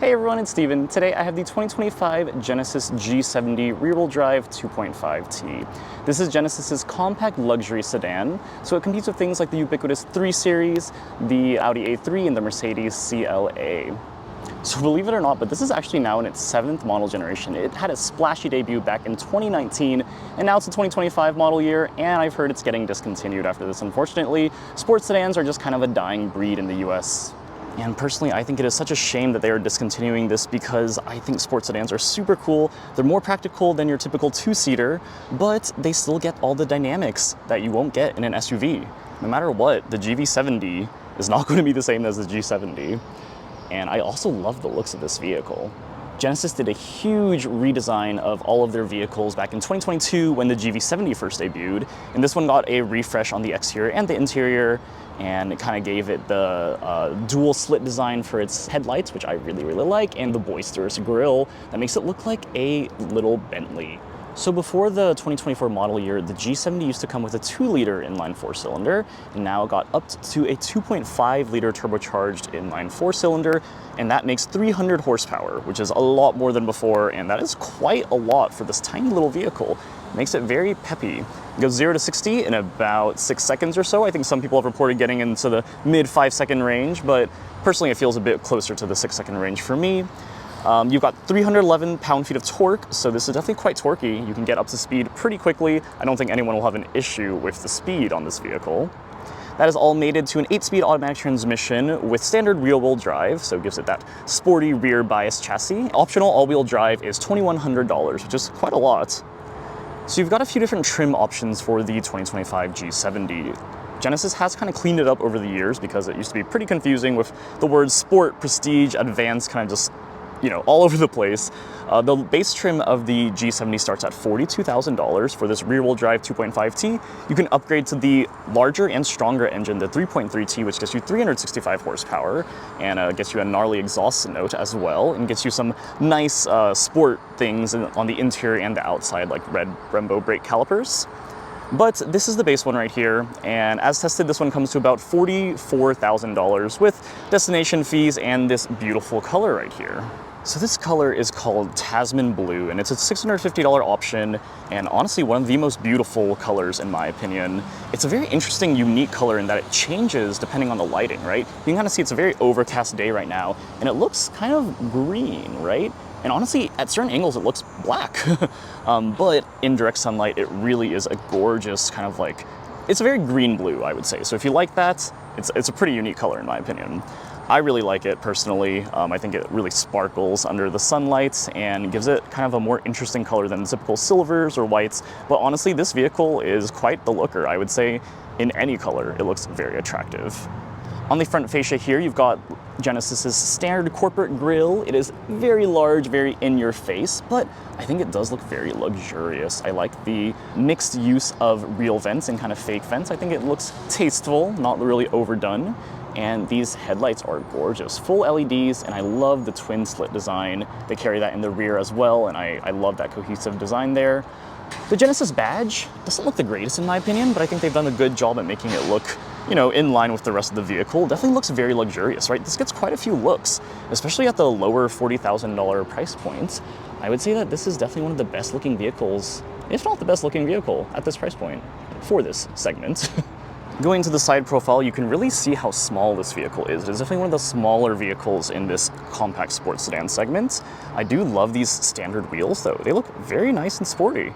Hey everyone, it's Steven. Today I have the 2025 Genesis G70 rear-wheel drive 2.5T. This is Genesis's compact luxury sedan, so it competes with things like the ubiquitous 3 Series, the Audi A3, and the Mercedes CLA. So believe it or not, but this is actually now in its 7th model generation. It had a splashy debut back in 2019, and now it's a 2025 model year, and I've heard it's getting discontinued after this, unfortunately. Sports sedans are just kind of a dying breed in the US. And personally, I think it is such a shame that they are discontinuing this because I think sports sedans are super cool. They're more practical than your typical 2-seater, but they still get all the dynamics that you won't get in an SUV. No matter what, the GV70 is not going to be the same as the G70. And I also love the looks of this vehicle. Genesis did a huge redesign of all of their vehicles back in 2022 when the GV70 first debuted, and this one got a refresh on the exterior and the interior, and it kind of gave it the dual slit design for its headlights, which I really like, and the boisterous grille that makes it look like a little Bentley. So before the 2024 model year, the G70 used to come with a 2-liter inline 4-cylinder, and now it got up to a 2.5-liter turbocharged inline 4-cylinder, and that makes 300 horsepower, which is a lot more than before, and that is quite a lot for this tiny little vehicle. It makes it very peppy. It goes 0 to 60 in about 6 seconds or so. I think some people have reported getting into the mid 5-second range, but personally it feels a bit closer to the 6-second range for me. You've got 311 pound-feet of torque, so this is definitely quite torquey. You can get up to speed pretty quickly. I don't think anyone will have an issue with the speed on this vehicle. That is all mated to an 8-speed automatic transmission with standard rear-wheel drive, so it gives it that sporty rear bias chassis. Optional all-wheel drive is $2,100, which is quite a lot. So you've got a few different trim options for the 2025 G70. Genesis has kind of cleaned it up over the years because it used to be pretty confusing with the words sport, prestige, advanced kind of just all over the place. The base trim of the G70 starts at $42,000 for this rear-wheel drive 2.5T. You can upgrade to the larger and stronger engine, the 3.3T, which gets you 365 horsepower and gets you a gnarly exhaust note as well, and gets you some nice sport things on the interior and the outside, like red Brembo brake calipers. But this is the base one right here, and as tested, this one comes to about $44,000 with destination fees and this beautiful color right here. So this color is called Tasman Blue, and it's a $650 option, and honestly one of the most beautiful colors in my opinion. It's a very interesting, unique color in that it changes depending on the lighting, right? You can kind of see it's a very overcast day right now, and it looks kind of green, right? And honestly, at certain angles, it looks black. But in direct sunlight, it really is a gorgeous kind of it's a very green blue, I would say. So if you like that, it's a pretty unique color in my opinion. I really like it personally. I think it really sparkles under the sunlight and gives it kind of a more interesting color than typical silvers or whites. But honestly, this vehicle is quite the looker. I would say in any color, it looks very attractive. On the front fascia here, you've got Genesis's standard corporate grille. It is very large, very in your face, but I think it does look very luxurious. I like the mixed use of real vents and kind of fake vents. I think it looks tasteful, not really overdone. And these headlights are gorgeous. Full LEDs, and I love the twin slit design. They carry that in the rear as well, and I love that cohesive design there. The Genesis badge doesn't look the greatest in my opinion, but I think they've done a good job at making it look in line with the rest of the vehicle. Definitely looks very luxurious, right? This gets quite a few looks, especially at the lower $40,000 price point. I would say that this is definitely one of the best looking vehicles, if not the best looking vehicle at this price point for this segment. Going to the side profile, you can really see how small this vehicle is. It is definitely one of the smaller vehicles in this compact sports sedan segment. I do love these standard wheels though. They look very nice and sporty.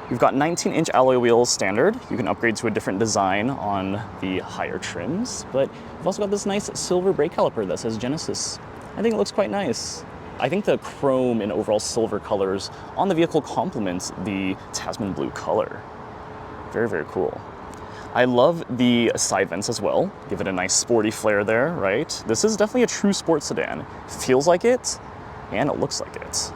You've got 19-inch alloy wheels standard. You can upgrade to a different design on the higher trims, but you've also got this nice silver brake caliper that says Genesis. I think it looks quite nice. I think the chrome and overall silver colors on the vehicle complements the Tasman Blue color. Very cool. I love the side vents as well. Give it a nice sporty flair there, right? This is definitely a true sports sedan. It feels like it, and it looks like it.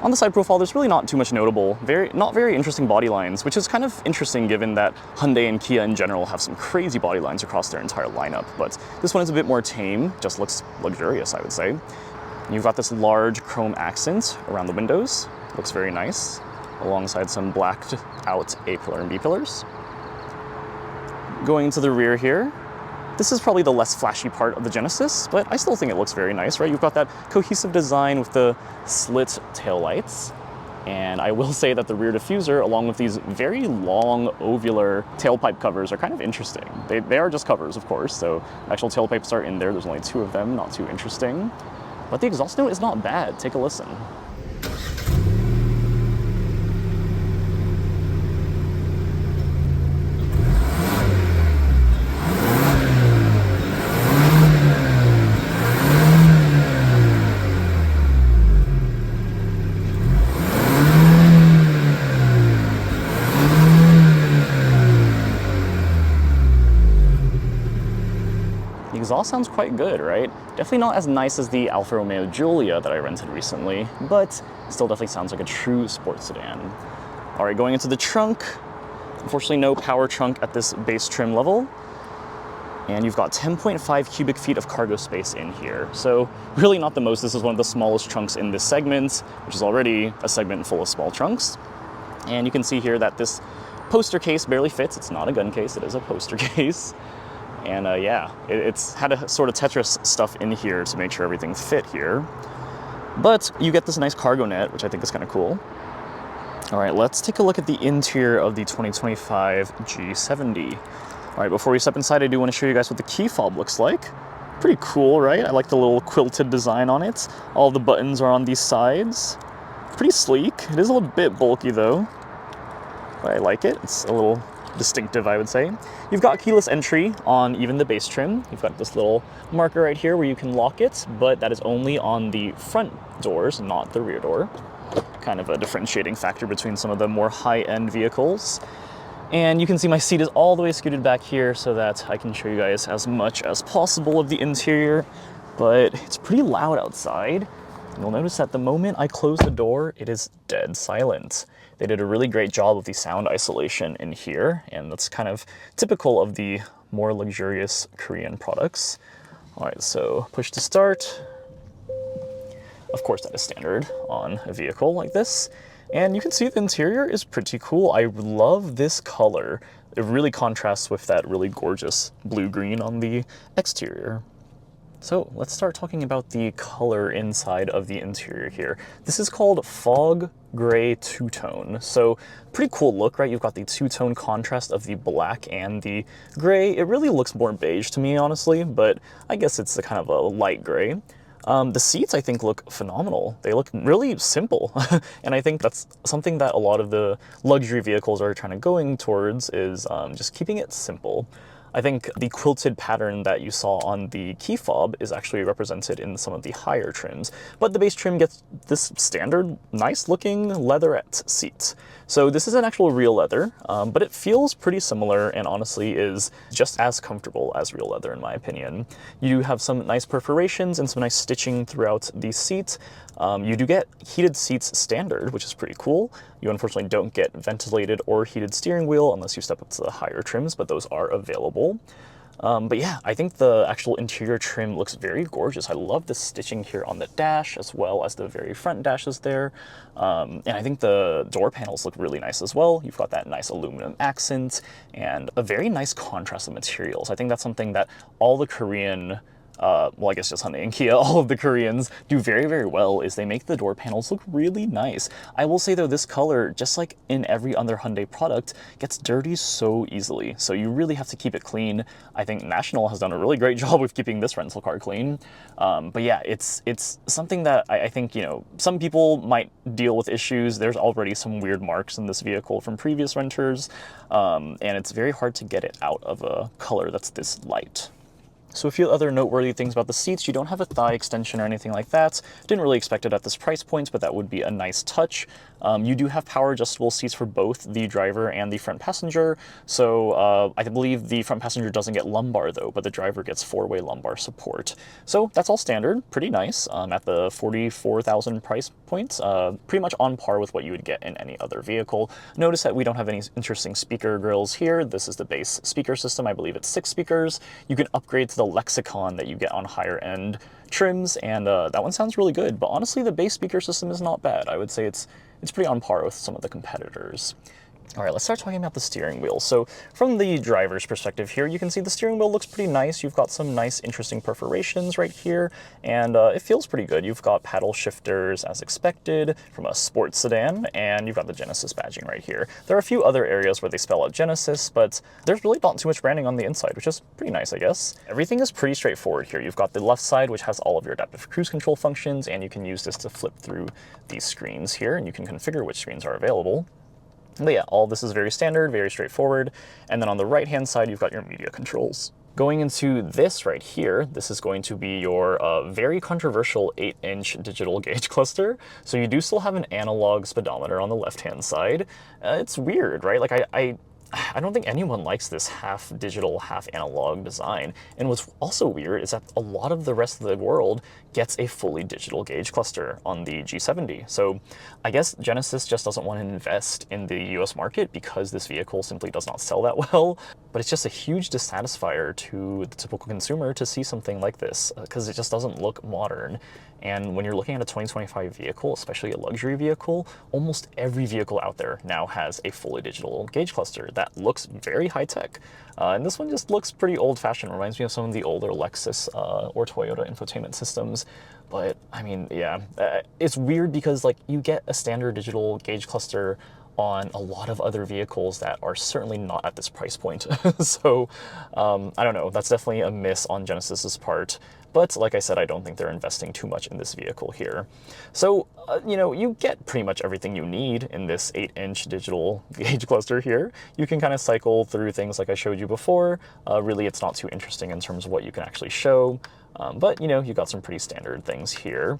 On the side profile, there's really not too much notable. Not very interesting body lines, which is kind of interesting given that Hyundai and Kia in general have some crazy body lines across their entire lineup. But this one is a bit more tame, just looks luxurious, I would say. You've got this large chrome accent around the windows. Looks very nice, alongside some blacked out A pillar and B pillars. Going to the rear here, This is probably the less flashy part of the Genesis, but I still think it looks very nice, right? You've got that cohesive design with the slit taillights. And I will say that the rear diffuser, along with these very long ovular tailpipe covers, are kind of interesting. They are just covers, of course, so actual tailpipes are in there. There's only 2 of them, not too interesting. But the exhaust note is not bad. Take a listen. The exhaust sounds quite good, right? Definitely not as nice as the Alfa Romeo Giulia that I rented recently, but still definitely sounds like a true sports sedan. All right, going into the trunk. Unfortunately, no power trunk at this base trim level. And you've got 10.5 cubic feet of cargo space in here. So really not the most. This is one of the smallest trunks in this segment, which is already a segment full of small trunks. And you can see here that this poster case barely fits. It's not a gun case, it is a poster case. And yeah, it's had to sort of Tetris stuff in here to make sure everything fit here. But you get this nice cargo net, which I think is kind of cool. All right, let's take a look at the interior of the 2025 G70. All right, before we step inside, I do want to show you guys what the key fob looks like. Pretty cool, right? I like the little quilted design on it. All the buttons are on these sides. Pretty sleek. It is a little bit bulky though, but I like it. It's a little distinctive, I would say. You've got keyless entry on even the base trim. You've got this little marker right here where you can lock it, but that is only on the front doors, not the rear door. Kind of a differentiating factor between some of the more high-end vehicles. And you can see my seat is all the way scooted back here so that I can show you guys as much as possible of the interior, but it's pretty loud outside. You'll notice that the moment I close the door, it is dead silent. They did a really great job of the sound isolation in here, and that's kind of typical of the more luxurious Korean products. All right, so push to start. Of course, that is standard on a vehicle like this. And you can see the interior is pretty cool. I love this color. It really contrasts with that really gorgeous blue-green on the exterior. So let's start talking about the color inside of the interior here. This is called Fog Gray Two-Tone. So pretty cool look, right? You've got the two-tone contrast of the black and the gray. It really looks more beige to me, honestly, but I guess it's a kind of a light gray. The seats, I think, look phenomenal. They look really simple. And I think that's something that a lot of the luxury vehicles are trying to going towards is just keeping it simple. I think the quilted pattern that you saw on the key fob is actually represented in some of the higher trims, but the base trim gets this standard, nice looking leatherette seat. So this is an actual real leather, but it feels pretty similar and honestly is just as comfortable as real leather in my opinion. You have some nice perforations and some nice stitching throughout the seat. You do get heated seats standard, which is pretty cool. You unfortunately don't get ventilated or heated steering wheel unless you step up to the higher trims, but those are available. But yeah, I think the actual interior trim looks very gorgeous. I love the stitching here on the dash as well as the very front dashes there. And I think the door panels look really nice as well. You've got that nice aluminum accent and a very nice contrast of materials. I think that's something that all the Korean well, I guess just Hyundai and Kia, all of the Koreans do very, very well is they make the door panels look really nice. I will say though, this color, just like in every other Hyundai product, gets dirty so easily. So you really have to keep it clean. I think National has done a really great job with keeping this rental car clean. But yeah, it's something that I think, you know, some people might deal with issues. There's already some weird marks in this vehicle from previous renters. And it's very hard to get it out of a color that's this light. So a few other noteworthy things about the seats: you don't have a thigh extension or anything like that. Didn't really expect it at this price point, but that would be a nice touch. You do have power adjustable seats for both the driver and the front passenger. So I believe the front passenger doesn't get lumbar though, but the driver gets four-way lumbar support. So that's all standard, pretty nice at the 44,000 price points. Pretty much on par with what you would get in any other vehicle. Notice that we don't have any interesting speaker grills here. This is the base speaker system. I believe it's 6 speakers. You can upgrade to the Lexicon that you get on higher end trims, and that one sounds really good. But honestly, the base speaker system is not bad. I would say it's pretty on par with some of the competitors. All right, let's start talking about the steering wheel. So from the driver's perspective here, you can see the steering wheel looks pretty nice. You've got some nice, interesting perforations right here, and it feels pretty good. You've got paddle shifters as expected from a sports sedan, and you've got the Genesis badging right here. There are a few other areas where they spell out Genesis, but there's really not too much branding on the inside, which is pretty nice, I guess. Everything is pretty straightforward here. You've got the left side, which has all of your adaptive cruise control functions, and you can use this to flip through these screens here, and you can configure which screens are available. But yeah, all this is very standard, very straightforward. And then on the right-hand side, you've got your media controls. Going into this right here, this is going to be your very controversial 8-inch digital gauge cluster. So you do still have an analog speedometer on the left-hand side. It's weird, right? Like I don't think anyone likes this half digital, half analog design. And what's also weird is that a lot of the rest of the world gets a fully digital gauge cluster on the G70. So I guess Genesis just doesn't want to invest in the US market because this vehicle simply does not sell that well. But it's just a huge dissatisfier to the typical consumer to see something like this because it just doesn't look modern. And when you're looking at a 2025 vehicle, especially a luxury vehicle, almost every vehicle out there now has a fully digital gauge cluster that looks very high-tech. And this one just looks pretty old-fashioned. Reminds me of some of the older Lexus or Toyota infotainment systems. But I mean, yeah, it's weird because like you get a standard digital gauge cluster on a lot of other vehicles that are certainly not at this price point. So I don't know, that's definitely a miss on Genesis's part. But like I said, I don't think they're investing too much in this vehicle here. So, you know, you get pretty much everything you need in this 8-inch digital gauge cluster here. You can kind of cycle through things like I showed you before. Really, it's not too interesting in terms of what you can actually show. But, you know, you've got some pretty standard things here.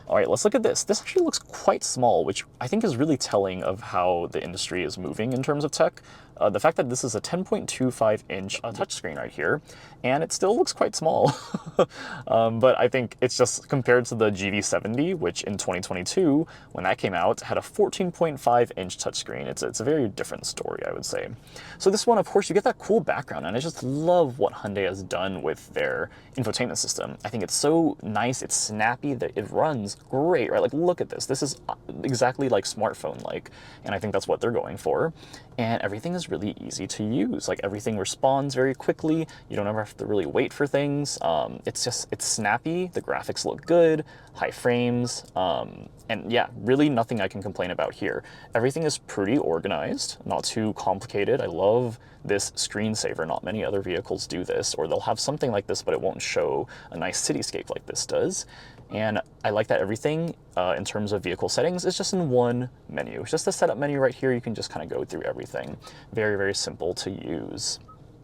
All right, let's look at this. This actually looks quite small, which I think is really telling of how the industry is moving in terms of tech. The fact that this is a 10.25-inch touchscreen right here, and it still looks quite small. But I think it's just compared to the GV70, which in 2022, when that came out, had a 14.5-inch touchscreen. It's a very different story, I would say. So this one, of course, you get that cool background, and I just love what Hyundai has done with their infotainment system. I think it's so nice, it's snappy, that it runs great, right? Like, look at this. This is exactly like smartphone-like, and I think that's what they're going for. And everything is really easy to use. Like, everything responds very quickly. You don't ever have to really wait for things. It's snappy. The graphics look good, high frames, and yeah, really nothing I can complain about here. Everything is pretty organized, not too complicated. I love this screensaver. Not many other vehicles do this, or they'll have something like this, but it won't show a nice cityscape like this does. And I like that everything in terms of vehicle settings is just in one menu. It's just the setup menu right here. You can just kind of go through everything. Very, very simple to use.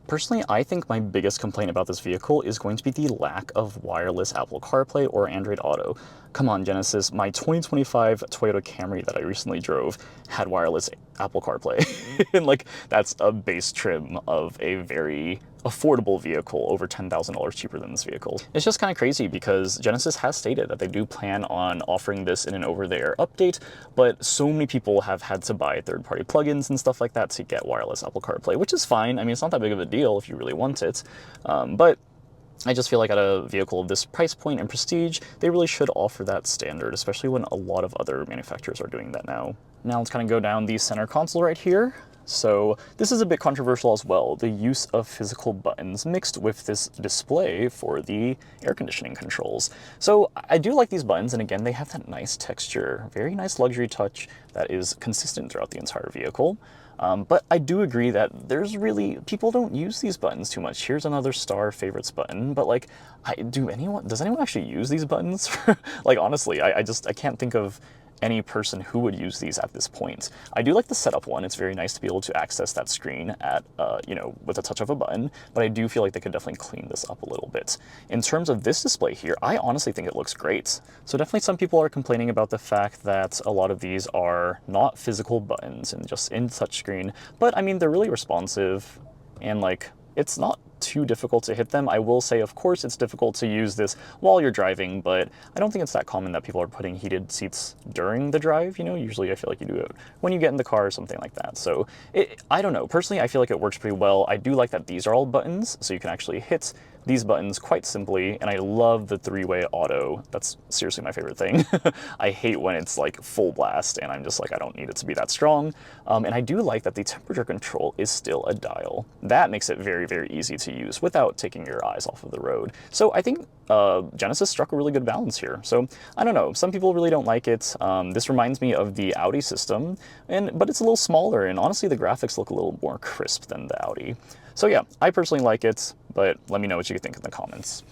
Personally, I think my biggest complaint about this vehicle is going to be the lack of wireless Apple CarPlay or Android Auto. Come on, Genesis, my 2025 Toyota Camry that I recently drove had wireless Apple CarPlay. And like, that's a base trim of a very affordable vehicle, over $10,000 cheaper than this vehicle. It's just kind of crazy because Genesis has stated that they do plan on offering this in an over-the-air update, but so many people have had to buy third-party plugins and stuff like that to get wireless Apple CarPlay, which is fine. I mean, it's not that big of a deal if you really want it, but I just feel like at a vehicle of this price point and prestige, they really should offer that standard, especially when a lot of other manufacturers are doing that now. Now let's kind of go down the center console right here. So this is a bit controversial as well, the use of physical buttons mixed with this display for the air conditioning controls. So I do like these buttons, and again, they have that nice texture, very nice luxury touch that is consistent throughout the entire vehicle. But I do agree that people don't use these buttons too much. Here's another star favorites button, but like, does anyone actually use these buttons? Like, honestly, I can't think of any person who would use these at this point. I do like the setup one. It's very nice to be able to access that screen at, you know, with a touch of a button, but I do feel like they could definitely clean this up a little bit. In terms of this display here, I honestly think it looks great. So definitely some people are complaining about the fact that a lot of these are not physical buttons and just in touchscreen, but I mean, they're really responsive, and like, it's not too difficult to hit them. I will say, of course, it's difficult to use this while you're driving, but I don't think it's that common that people are putting heated seats during the drive. You know, usually I feel like you do it when you get in the car or something like that. So I don't know. Personally, I feel like it works pretty well. I do like that these are all buttons, so you can actually hit these buttons quite simply, and I love the three-way auto. That's seriously my favorite thing. I hate when it's like full blast and I'm just like, I don't need it to be that strong. And I do like that the temperature control is still a dial. That makes it very, very easy to use without taking your eyes off of the road. So I think Genesis struck a really good balance here. So I don't know, some people really don't like it. This reminds me of the Audi system, but it's a little smaller, and honestly the graphics look a little more crisp than the Audi. So yeah, I personally like it, but let me know what you think in the comments.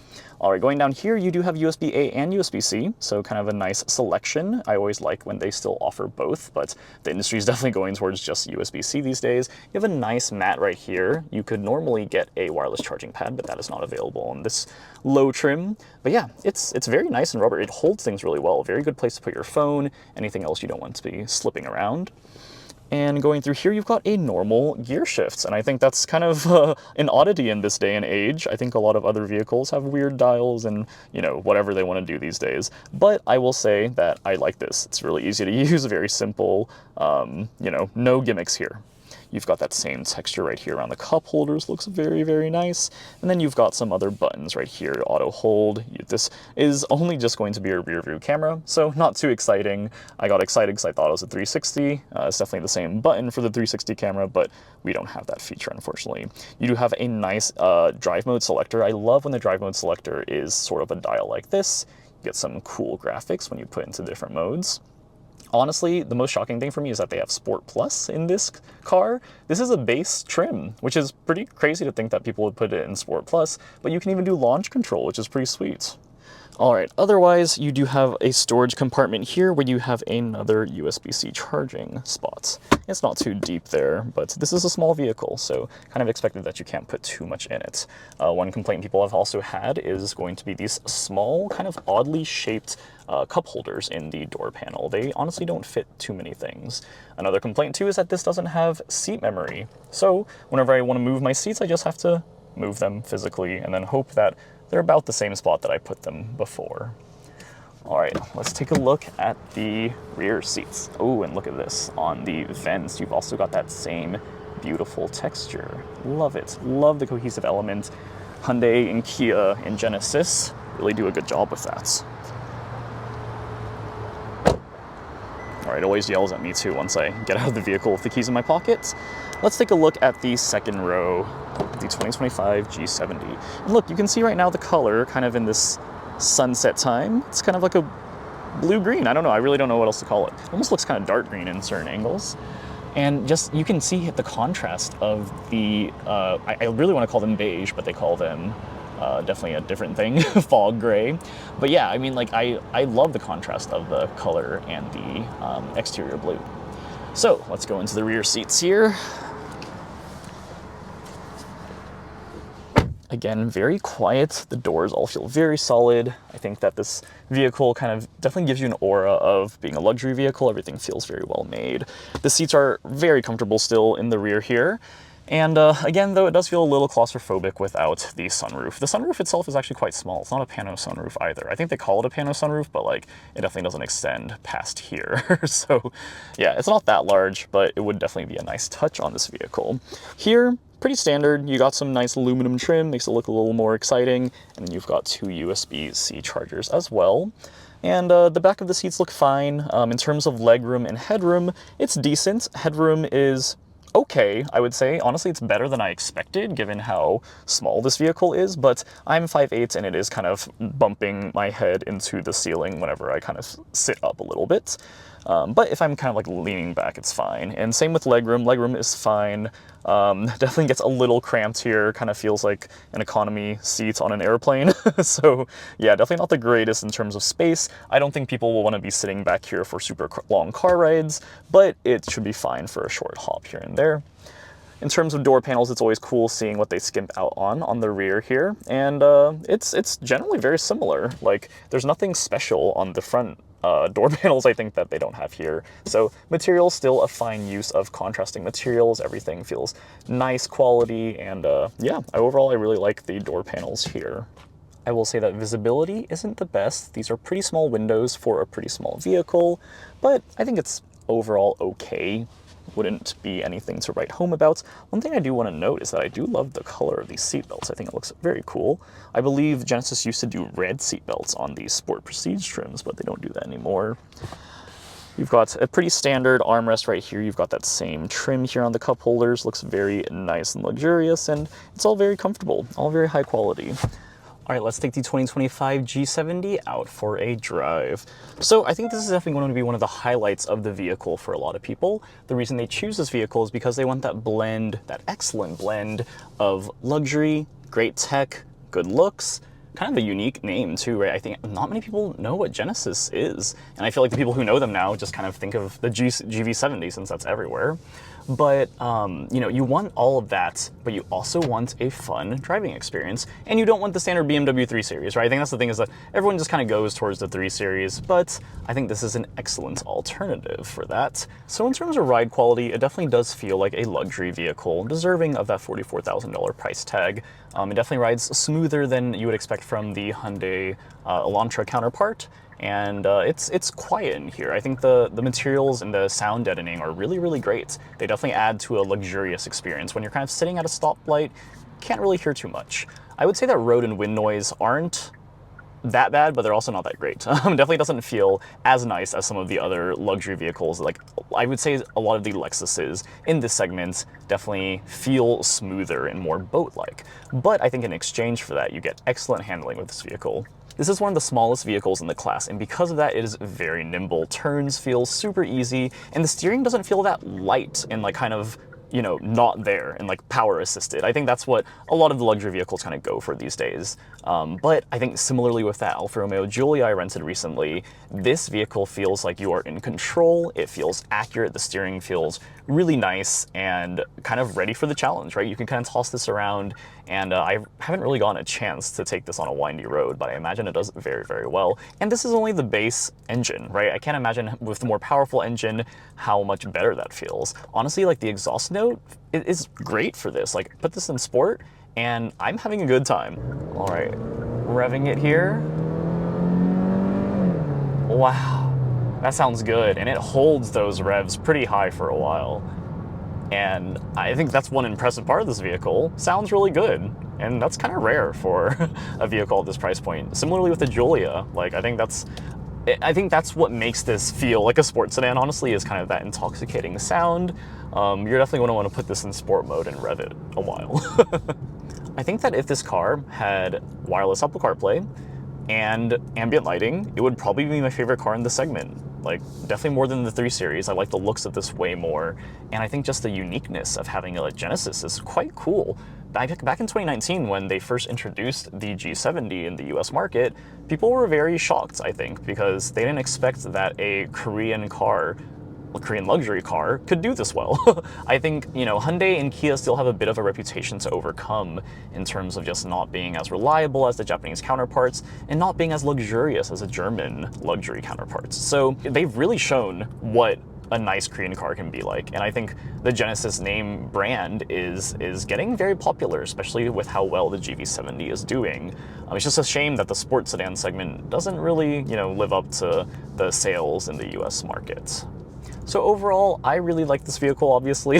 All right, going down here, you do have USB-A and USB-C, so kind of a nice selection. I always like when they still offer both, but the industry is definitely going towards just USB-C these days. You have a nice mat right here. You could normally get a wireless charging pad, but that is not available on this low trim. But yeah, it's very nice and rubber. It holds things really well. Very good place to put your phone, anything else you don't want to be slipping around. And going through here, you've got a normal gear shift, and I think that's kind of an oddity in this day and age. I think a lot of other vehicles have weird dials and, you know, whatever they want to do these days. But I will say that I like this. It's really easy to use, very simple, you know, no gimmicks here. You've got that same texture right here around the cup holders, looks very, very nice. And then you've got some other buttons right here, auto hold. This is only just going to be a rear view camera, so not too exciting. I got excited because I thought it was a 360. It's definitely the same button for the 360 camera, but we don't have that feature, unfortunately. You do have a nice drive mode selector. I love when the drive mode selector is sort of a dial like this. You get some cool graphics when you put into different modes. Honestly, the most shocking thing for me is that they have Sport Plus in this car. This is a base trim, which is pretty crazy to think that people would put it in Sport Plus, but you can even do launch control, which is pretty sweet. All right, otherwise you do have a storage compartment here where you have another USB-C charging spot. It's not too deep there, but this is a small vehicle, so kind of expected that you can't put too much in it. One complaint people have also had is going to be these small, kind of oddly shaped cup holders in the door panel. They honestly don't fit too many things. Another complaint too is that this doesn't have seat memory. So whenever I want to move my seats, I just have to move them physically and then hope that they're about the same spot that I put them before. All right, let's take a look at the rear seats. Oh, and look at this. On the vents, you've also got that same beautiful texture. Love it. Love the cohesive element. Hyundai and Kia and Genesis really do a good job with that. All right, it always yells at me too once I get out of the vehicle with the keys in my pockets. Let's take a look at the second row, the 2025 G70. And look, you can see right now the color kind of in this sunset time. It's kind of like a blue-green. I don't know, I really don't know what else to call it. It almost looks kind of dark green in certain angles. And just, you can see the contrast of the, I really want to call them beige, but they call them definitely a different thing, fog gray. But yeah, I mean, like, I love the contrast of the color and the exterior blue. So let's go into the rear seats here. Again, very quiet. The doors all feel very solid. I think that this vehicle kind of definitely gives you an aura of being a luxury vehicle. Everything feels very well made. The seats are very comfortable still in the rear here. And again, though, it does feel a little claustrophobic without the sunroof. The sunroof itself is actually quite small. It's not a pano sunroof either. I think they call it a pano sunroof, but like it definitely doesn't extend past here. So yeah, it's not that large, but it would definitely be a nice touch on this vehicle. Here, pretty standard. You got some nice aluminum trim, makes it look a little more exciting. And then you've got two USB-C chargers as well. And the back of the seats look fine. In terms of legroom and headroom, it's decent. Headroom is okay, I would say. Honestly, it's better than I expected given how small this vehicle is, but I'm 5'8" and it is kind of bumping my head into the ceiling whenever I kind of sit up a little bit. But if I'm kind of like leaning back, it's fine. And same with legroom. Legroom is fine. Definitely gets a little cramped here. Kind of feels like an economy seat on an airplane. So yeah, definitely not the greatest in terms of space. I don't think people will want to be sitting back here for super long car rides, but it should be fine for a short hop here and there. In terms of door panels, it's always cool seeing what they skimp out on the rear here. And it's generally very similar. Like, there's nothing special on the front door panels, I think, that they don't have here. So material, still a fine use of contrasting materials. Everything feels nice quality. And yeah, overall, I really like the door panels here. I will say that visibility isn't the best. These are pretty small windows for a pretty small vehicle, but I think it's overall okay. wouldn't be anything to write home about. One thing I do want to note is that I do love the color of these seatbelts. I think it looks very cool. I believe Genesis used to do red seatbelts on these Sport Prestige trims, but they don't do that anymore. You've got a pretty standard armrest right here. You've got that same trim here on the cup holders. Looks very nice and luxurious, and it's all very comfortable, all very high quality. All right, let's take the 2025 G70 out for a drive. So I think this is definitely going to be one of the highlights of the vehicle for a lot of people. The reason they choose this vehicle is because they want that blend, that excellent blend of luxury, great tech, good looks, kind of a unique name too, right? I think not many people know what Genesis is. And I feel like the people who know them now just kind of think of the GV70 since that's everywhere. But, you know, you want all of that, but you also want a fun driving experience. And you don't want the standard BMW 3 Series, right? I think that's the thing, is that everyone just kind of goes towards the 3 Series, but I think this is an excellent alternative for that. So in terms of ride quality, it definitely does feel like a luxury vehicle, deserving of that $44,000 price tag. It definitely rides smoother than you would expect from the Hyundai Elantra counterpart. And it's quiet in here. I think the materials and the sound deadening are really, really great. They definitely add to a luxurious experience. When you're kind of sitting at a stoplight, can't really hear too much. I would say that road and wind noise aren't that bad, but they're also not that great. Definitely doesn't feel as nice as some of the other luxury vehicles. Like, I would say a lot of the Lexuses in this segment definitely feel smoother and more boat-like. But I think in exchange for that, you get excellent handling with this vehicle. This is one of the smallest vehicles in the class, and because of that, it is very nimble. Turns feel super easy, and the steering doesn't feel that light and like kind of, you know, not there and like power assisted. I think that's what a lot of the luxury vehicles kind of go for these days. But I think similarly with that Alfa Romeo Giulia I rented recently, this vehicle feels like you are in control. It feels accurate. The steering feels really nice and kind of ready for the challenge, right? You can kind of toss this around, and I haven't really gotten a chance to take this on a windy road, but I imagine it does very, very well. And this is only the base engine, right? I can't imagine with the more powerful engine how much better that feels. Honestly, like the exhaust note is great for this. Like, put this in sport, and I'm having a good time. All right, revving it here. Wow, that sounds good. And it holds those revs pretty high for a while. And I think that's one impressive part of this vehicle. Sounds really good. And that's kind of rare for a vehicle at this price point. Similarly with the Giulia, like I think that's what makes this feel like a sports sedan, honestly, is kind of that intoxicating sound. You're definitely going to want to put this in sport mode and rev it a while. I think that if this car had wireless Apple CarPlay and ambient lighting, it would probably be my favorite car in the segment. Like, definitely more than the 3 Series. I like the looks of this way more, and I think just the uniqueness of having a Genesis is quite cool. Back in 2019, when they first introduced the G70 in the US market, people were very shocked, I think, because they didn't expect that a Korean luxury car could do this well. I think, you know, Hyundai and Kia still have a bit of a reputation to overcome in terms of just not being as reliable as the Japanese counterparts and not being as luxurious as the German luxury counterparts. So they've really shown what a nice Korean car can be like. And I think the Genesis name brand is getting very popular, especially with how well the GV70 is doing. It's just a shame that the sports sedan segment doesn't really, you know, live up to the sales in the US market. So overall, I really like this vehicle, obviously.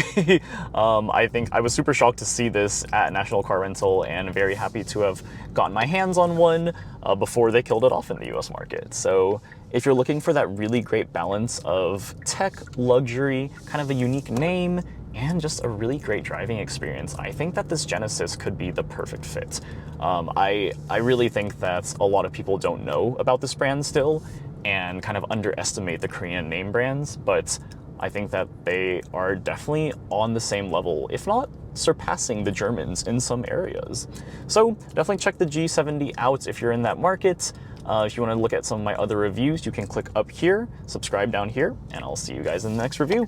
I think I was super shocked to see this at National Car Rental and very happy to have gotten my hands on one before they killed it off in the US market. So if you're looking for that really great balance of tech, luxury, kind of a unique name, and just a really great driving experience, I think that this Genesis could be the perfect fit. I really think that a lot of people don't know about this brand still, and kind of underestimate the Korean name brands, but I think that they are definitely on the same level, if not surpassing the Germans in some areas. So definitely check the G70 out if you're in that market. If you want to look at some of my other reviews, you can click up here, subscribe down here, and I'll see you guys in the next review.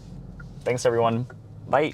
Thanks everyone, bye.